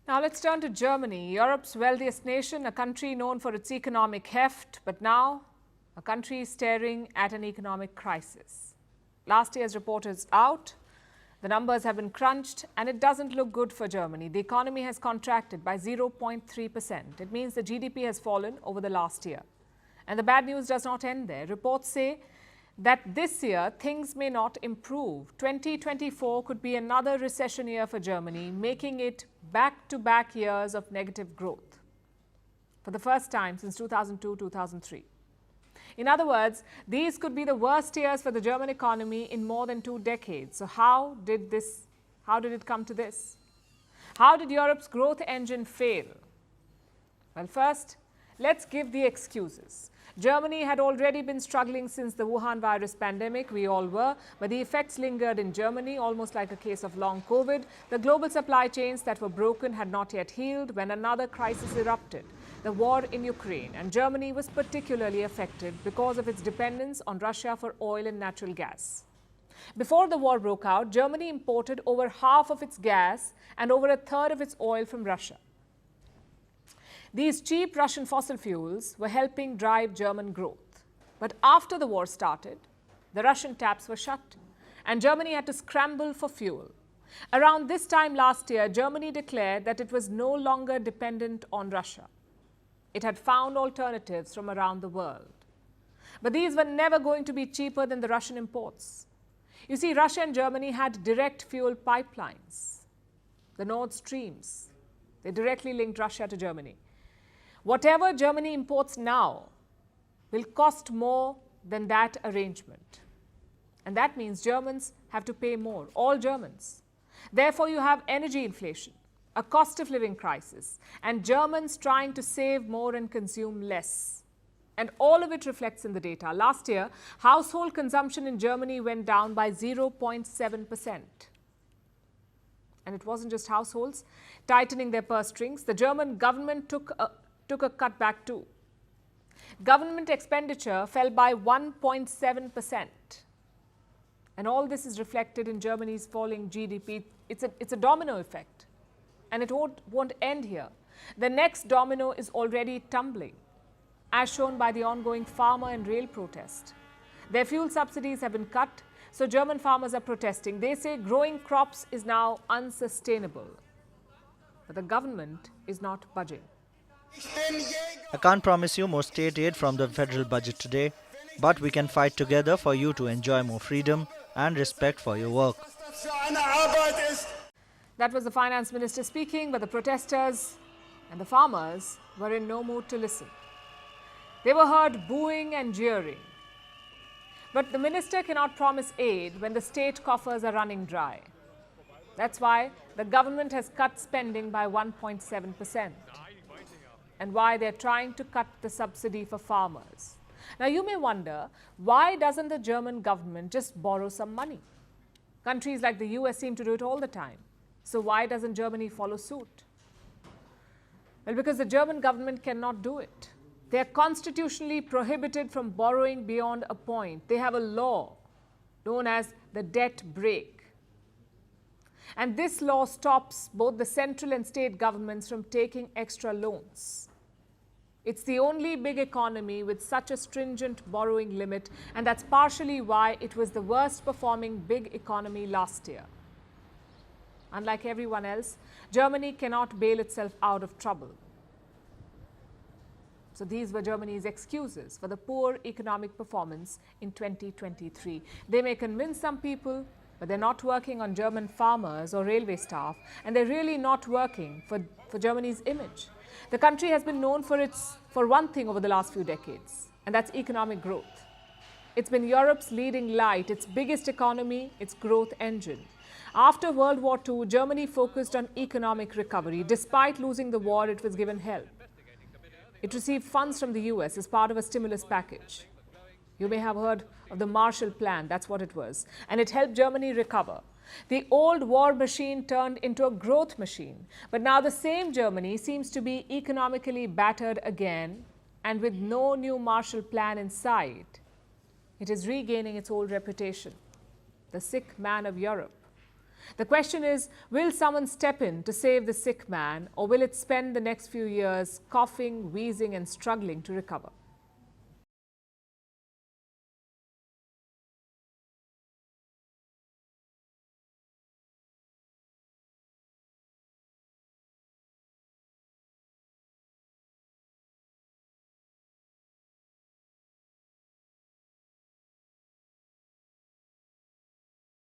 Now let's turn to Germany, Europe's wealthiest nation, a country known for its economic heft, but now a country staring at an economic crisis. Last year's report is out. The numbers have been crunched and it doesn't look good for Germany. The economy has contracted by 0.3%. It means the GDP has fallen over the last year. And the bad news does not end there. Reports say that this year things may not improve. 2024 could be another recession year for Germany, making it back-to-back years of negative growth for the first time since 2002-2003. In other words, these could be the worst years for the German economy in more than 2 decades. So how did it come to this? How did Europe's growth engine fail? Well, first, let's give the excuses. Germany had already been struggling since the Wuhan virus pandemic, we all were, but the effects lingered in Germany, almost like a case of long COVID. The global supply chains that were broken had not yet healed when another crisis erupted, the war in Ukraine, and Germany was particularly affected because of its dependence on Russia for oil and natural gas. Before the war broke out, Germany imported over half of its gas and over a third of its oil from Russia. These cheap Russian fossil fuels were helping drive German growth. But after the war started, the Russian taps were shut and Germany had to scramble for fuel. Around this time last year, Germany declared that it was no longer dependent on Russia. It had found alternatives from around the world. But these were never going to be cheaper than the Russian imports. You see, Russia and Germany had direct fuel pipelines, the Nord Streams. They directly linked Russia to Germany. Whatever Germany imports now will cost more than that arrangement. And that means Germans have to pay more, all Germans. Therefore, you have energy inflation, a cost of living crisis, and Germans trying to save more and consume less. And all of it reflects in the data. Last year, household consumption in Germany went down by 0.7%. And it wasn't just households tightening their purse strings. The German government took a cutback too. Government expenditure fell by 1.7%. And all this is reflected in Germany's falling GDP. It's a domino effect. And it won't end here. The next domino is already tumbling, as shown by the ongoing farmer and rail protest. Their fuel subsidies have been cut, so German farmers are protesting. They say growing crops is now unsustainable. But the government is not budging. I can't promise you more state aid from the federal budget today, but we can fight together for you to enjoy more freedom and respect for your work. That was the finance minister speaking, but the protesters and the farmers were in no mood to listen. They were heard booing and jeering. But the minister cannot promise aid when the state coffers are running dry. That's why the government has cut spending by 1.7%. And why they're trying to cut the subsidy for farmers. Now, you may wonder, why doesn't the German government just borrow some money? Countries like the US seem to do it all the time. So why doesn't Germany follow suit? Well, because the German government cannot do it. They are constitutionally prohibited from borrowing beyond a point. They have a law known as the debt brake. And this law stops both the central and state governments from taking extra loans. It's the only big economy with such a stringent borrowing limit, and that's partially why it was the worst performing big economy last year. Unlike everyone else, Germany cannot bail itself out of trouble. So these were Germany's excuses for the poor economic performance in 2023. They may convince some people, but they're not working on German farmers or railway staff, and they're really not working for Germany's image. The country has been known for one thing over the last few decades, and that's economic growth. It's been Europe's leading light, its biggest economy, its growth engine. After World War II, Germany focused on economic recovery. Despite losing the war, it was given help. It received funds from the US as part of a stimulus package. You may have heard of the Marshall Plan, that's what it was. And it helped Germany recover. The old war machine turned into a growth machine. But now the same Germany seems to be economically battered again, and with no new Marshall Plan in sight, it is regaining its old reputation, the sick man of Europe. The question is, will someone step in to save the sick man, or will it spend the next few years coughing, wheezing and struggling to recover?